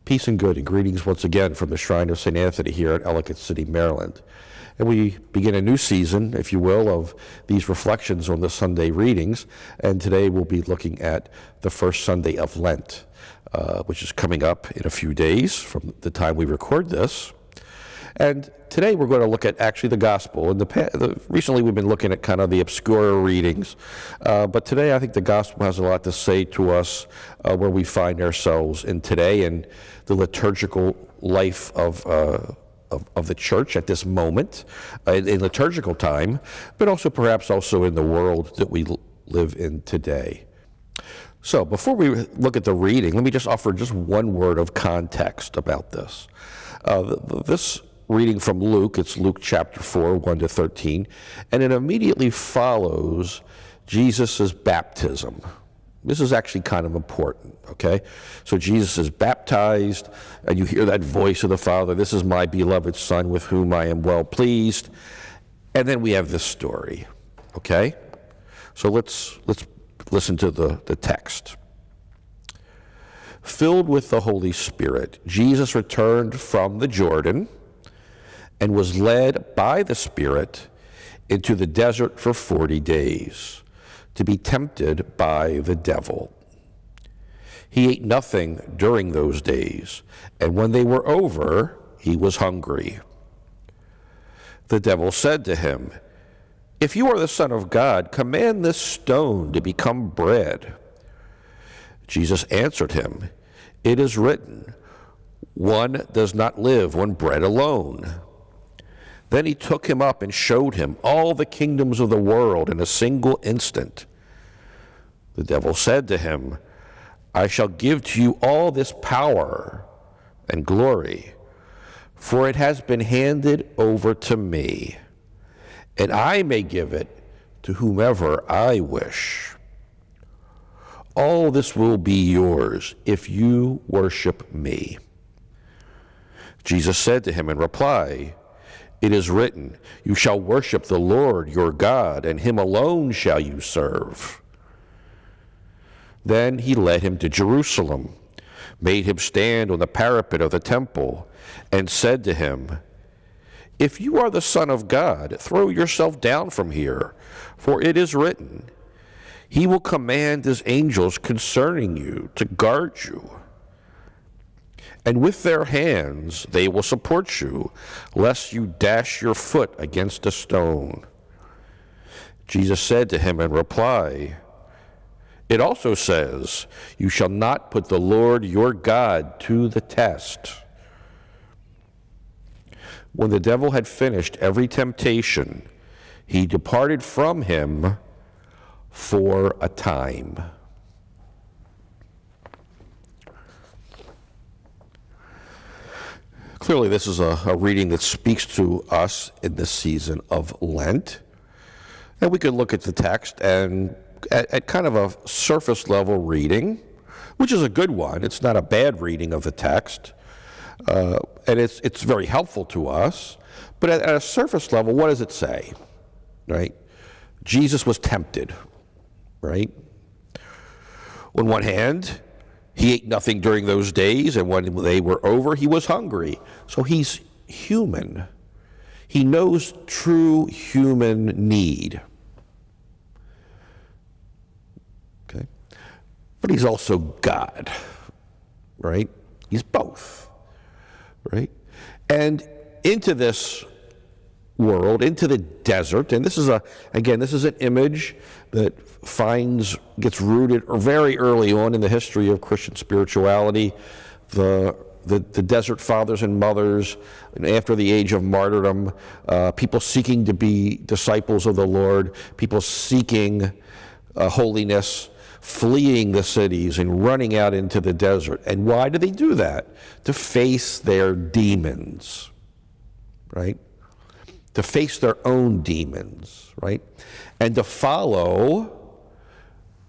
Peace and good and greetings once again from the Shrine of St. Anthony here in Ellicott City, Maryland. And we begin a new season, if you will, of these reflections on the Sunday readings. And today we'll be looking at the First Sunday of Lent, which is coming up in a few days from the time we record this. And today we're going to look at actually the Gospel. Recently we've been looking at kind of the obscure readings, but today I think the Gospel has a lot to say to us where we find ourselves in today and the liturgical life of the church at this moment, in liturgical time, but also perhaps also in the world that we live in today. So before we look at the reading, let me just offer just one word of context about this. This reading from Luke, it's Luke chapter 4, 1 to 13, and it immediately follows Jesus' baptism. This is actually kind of important, okay? So Jesus is baptized, and you hear that voice of the Father, "This is my beloved Son with whom I am well pleased." And then we have this story, okay? So let's listen to the text. Filled with the Holy Spirit, Jesus returned from the Jordan and was led by the Spirit into the desert for 40 days to be tempted by the devil. He ate nothing during those days, and when they were over, he was hungry. The devil said to him, "If you are the Son of God, command this stone to become bread." Jesus answered him, "It is written, 'One does not live on bread alone.'" Then he took him up and showed him all the kingdoms of the world in a single instant. The devil said to him, "I shall give to you all this power and glory, for it has been handed over to me, and I may give it to whomever I wish. All this will be yours if you worship me." Jesus said to him in reply, "It is written, 'You shall worship the Lord your God, and him alone shall you serve.'" Then he led him to Jerusalem, made him stand on the parapet of the temple, and said to him, "If you are the Son of God, throw yourself down from here, for it is written, 'He will command his angels concerning you to guard you. And with their hands they will support you, lest you dash your foot against a stone.'" Jesus said to him in reply, "It also says, 'You shall not put the Lord your God to the test.'" When the devil had finished every temptation, he departed from him for a time. Clearly, this is a reading that speaks to us in this season of Lent. And we could look at the text and at kind of a surface level reading, which is a good one. It's not a bad reading of the text. And it's very helpful to us. But at a surface level, what does it say? Right? Jesus was tempted, right? On one hand, he ate nothing during those days, and when they were over, he was hungry. So he's human. He knows true human need. Okay? But he's also God, right? He's both, right? And into this world, into the desert, and this is an image that gets rooted very early on in the history of Christian spirituality. The desert fathers and mothers, and after the age of martyrdom, people seeking to be disciples of the Lord, people seeking holiness, fleeing the cities and running out into the desert. And why do they do that? To face their demons, right? To face their own demons, right? And to follow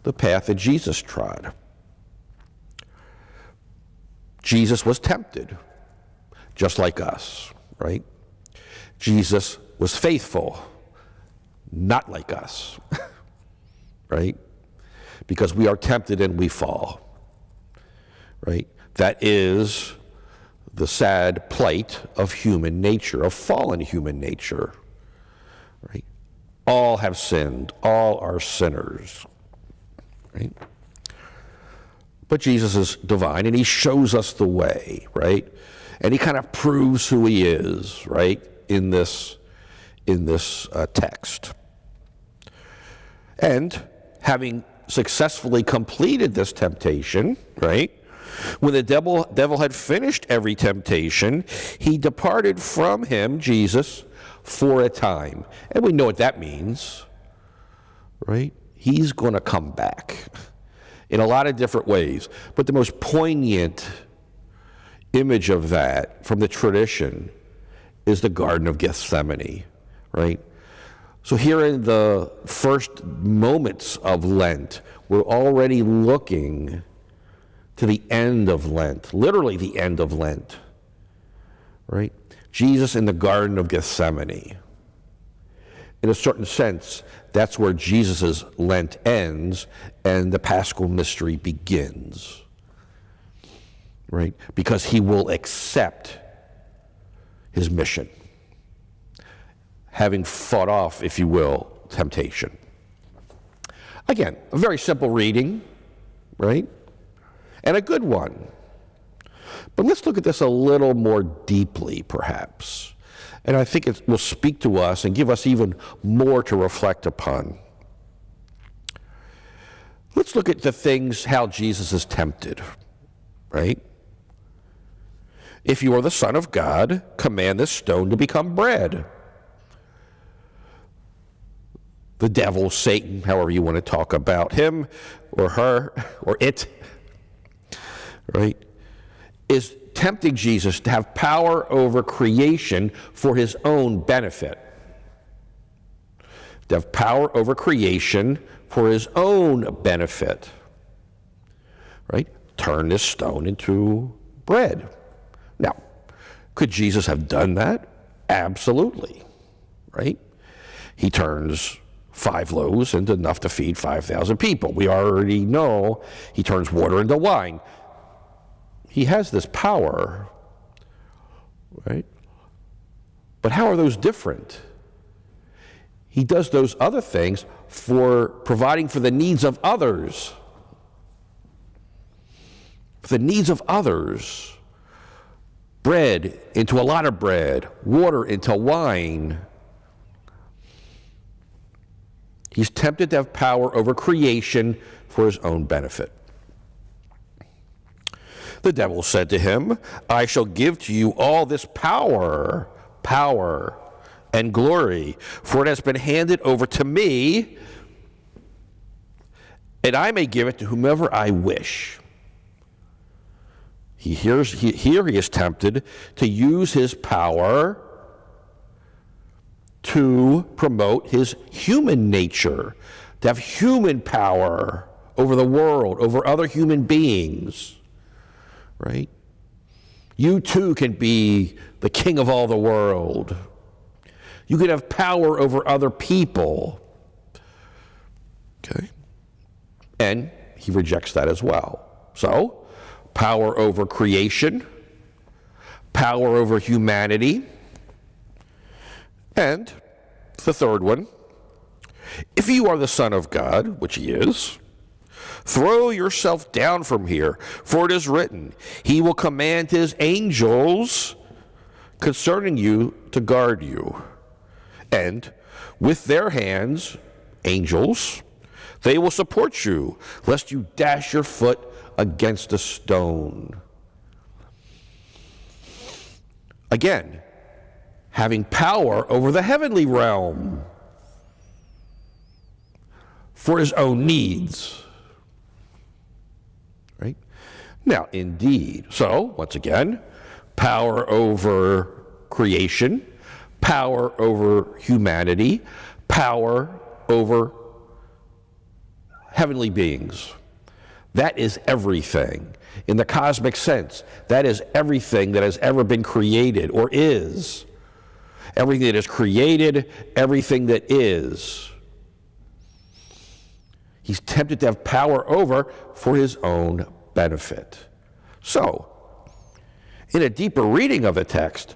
the path that Jesus trod. Jesus was tempted, just like us, right? Jesus was faithful, not like us, right? Because we are tempted and we fall, right? That is the sad plight of human nature, of fallen human nature. Right? All have sinned. All are sinners. Right? But Jesus is divine, and he shows us the way, right? And he kind of proves who he is, right, in this text. And having successfully completed this temptation, right, when the devil had finished every temptation, he departed from him, Jesus, for a time. And we know what that means, right? He's going to come back in a lot of different ways. But the most poignant image of that from the tradition is the Garden of Gethsemane, right? So here in the first moments of Lent, we're already looking to the end of Lent, literally the end of Lent, right? Jesus in the Garden of Gethsemane. In a certain sense, that's where Jesus' Lent ends and the Paschal mystery begins, right? Because he will accept his mission, having fought off, if you will, temptation. Again, a very simple reading, right? And a good one. But let's look at this a little more deeply, perhaps. And I think it will speak to us and give us even more to reflect upon. Let's look at the things, how Jesus is tempted, right? If you are the Son of God, command this stone to become bread. The devil, Satan, however you want to talk about him or her or it, right, is tempting Jesus to have power over creation for his own benefit. To have power over creation for his own benefit. Right? Turn this stone into bread. Now, could Jesus have done that? Absolutely. Right? He turns 5 loaves into enough to feed 5,000 people. We already know he turns water into wine. He has this power, right? But how are those different? He does those other things for providing for the needs of others. For the needs of others. Bread into a lot of bread, water into wine. He's tempted to have power over creation for his own benefit. The devil said to him, I shall give to you all this power, and glory, for it has been handed over to me, and I may give it to whomever I wish. Here he is tempted to use his power to promote his human nature, to have human power over the world, over other human beings. Right? You too can be the king of all the world. You can have power over other people. Okay? And he rejects that as well. So, power over creation, power over humanity, and the third one, if you are the Son of God, which he is, throw yourself down from here, for it is written, he will command his angels concerning you to guard you. And with their hands, angels, they will support you, lest you dash your foot against a stone. Again, having power over the heavenly realm for his own needs. Right? Now, indeed, so, once again, power over creation, power over humanity, power over heavenly beings. That is everything. In the cosmic sense, that is everything that has ever been created or is. Everything that is created, everything that is. He's tempted to have power over for his own benefit. So, In a deeper reading of the text,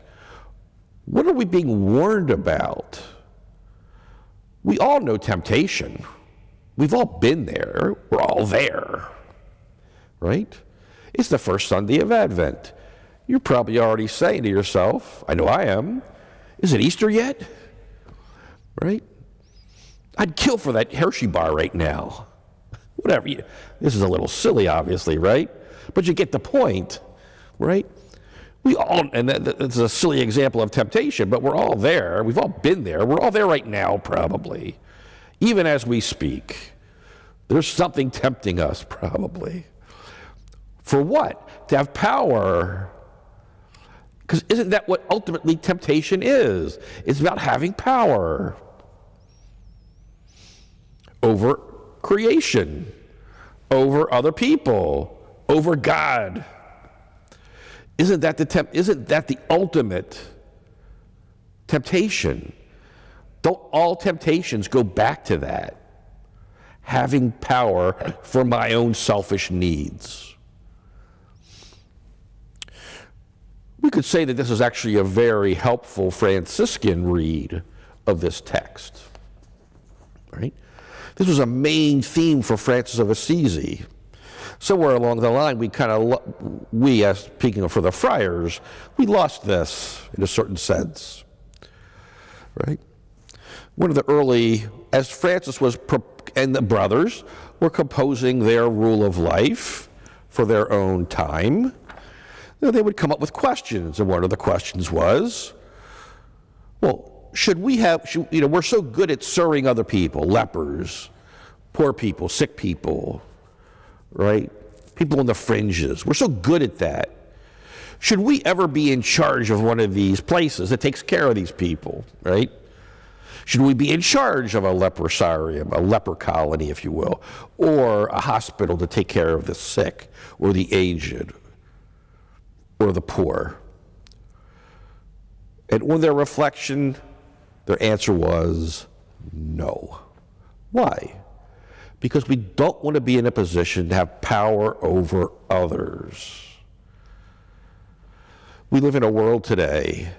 what are we being warned about? We all know temptation. We've all been there. We're all there, right? It's the first Sunday of Advent. You're probably already saying to yourself, I know I am, is it Easter yet? Right? I'd kill for that Hershey bar right now. Whatever. This is a little silly, obviously, right? But you get the point, right? We all, and that's a silly example of temptation, but we're all there. We've all been there. We're all there right now, probably. Even as we speak, there's something tempting us, probably. For what? To have power. Because isn't that what ultimately temptation is? It's about having power over creation, over other people, over God. Isn't that the ultimate temptation? Don't all temptations go back to that? Having power for my own selfish needs. We could say that this is actually a very helpful Franciscan read of this text, right? This was a main theme for Francis of Assisi. Somewhere along the line, we as speaking for the friars, we lost this in a certain sense, right? One of the early, as Francis was, and the brothers were composing their rule of life for their own time, they would come up with questions, and one of the questions was, well, we're so good at serving other people, lepers, poor people, sick people, right? People on the fringes. We're so good at that. Should we ever be in charge of one of these places that takes care of these people, right? Should we be in charge of a leprosarium, a leper colony, if you will, or a hospital to take care of the sick or the aged or the poor? And on their reflection, their answer was no. Why? Because we don't want to be in a position to have power over others. We live in a world today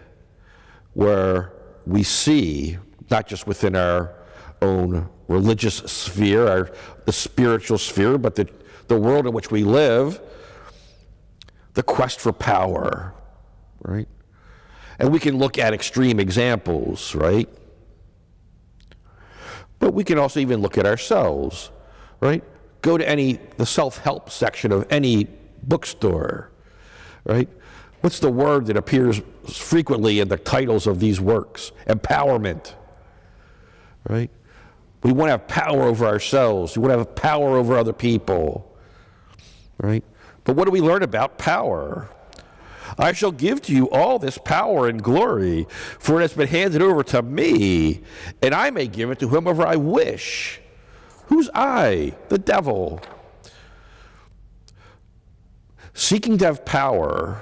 where we see, not just within our own religious sphere, the spiritual sphere, but the world in which we live, the quest for power, right? And we can look at extreme examples, right? But we can also even look at ourselves, right? Go to the self-help section of any bookstore, right? What's the word that appears frequently in the titles of these works? Empowerment, right? We want to have power over ourselves. We want to have power over other people, right? But what do we learn about power? I shall give to you all this power and glory, for it has been handed over to me, and I may give it to whomever I wish. Who's I? The devil. Seeking to have power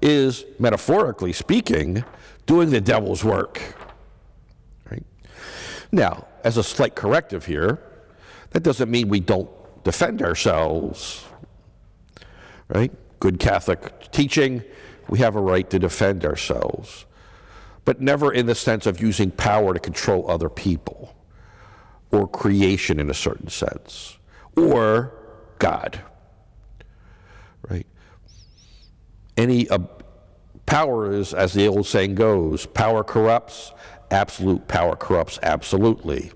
is, metaphorically speaking, doing the devil's work. Right? Now, as a slight corrective here, that doesn't mean we don't defend ourselves. Right? Good Catholic teaching, we have a right to defend ourselves, but never in the sense of using power to control other people or creation in a certain sense, or God, right? Power is, as the old saying goes, power corrupts, absolute power corrupts absolutely.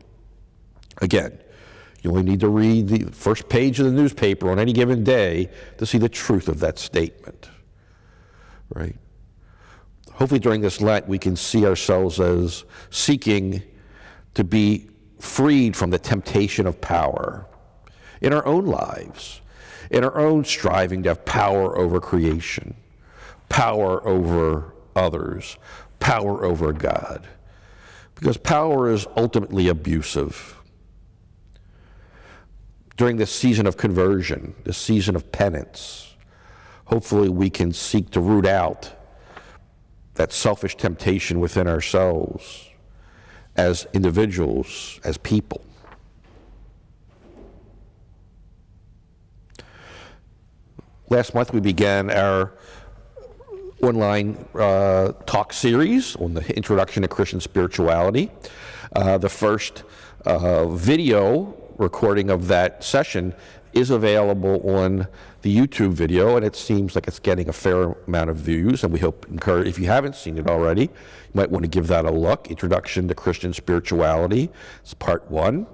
Again, you only need to read the first page of the newspaper on any given day to see the truth of that statement, right? Hopefully during this Lent we can see ourselves as seeking to be freed from the temptation of power in our own lives, in our own striving to have power over creation, power over others, power over God, because power is ultimately abusive. During this season of conversion, this season of penance, hopefully we can seek to root out that selfish temptation within ourselves as individuals, as people. Last month we began our online talk series on the introduction to Christian spirituality. The first video recording of that session is available on the YouTube video, and it seems like it's getting a fair amount of views, and we hope, if you haven't seen it already, you might want to give that a look. Introduction to Christian Spirituality. It's part 1.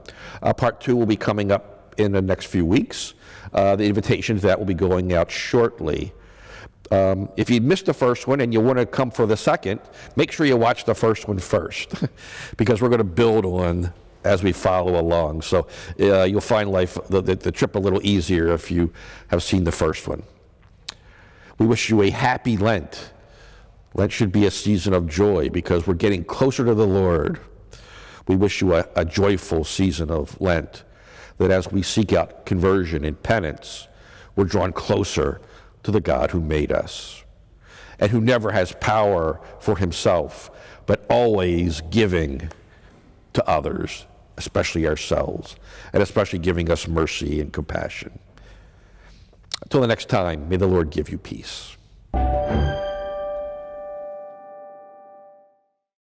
Part 2 will be coming up in the next few weeks. The invitation to that will be going out shortly. If you missed the first one and you want to come for the second, make sure you watch the first one first, because we're going to build on as we follow along. So you'll find the trip a little easier if you have seen the first one. We wish you a happy Lent. Lent should be a season of joy because we're getting closer to the Lord. We wish you a joyful season of Lent, that as we seek out conversion and penance, we're drawn closer to the God who made us and who never has power for himself, but always giving to others, especially ourselves, and especially giving us mercy and compassion. Until the next time, may the Lord give you peace.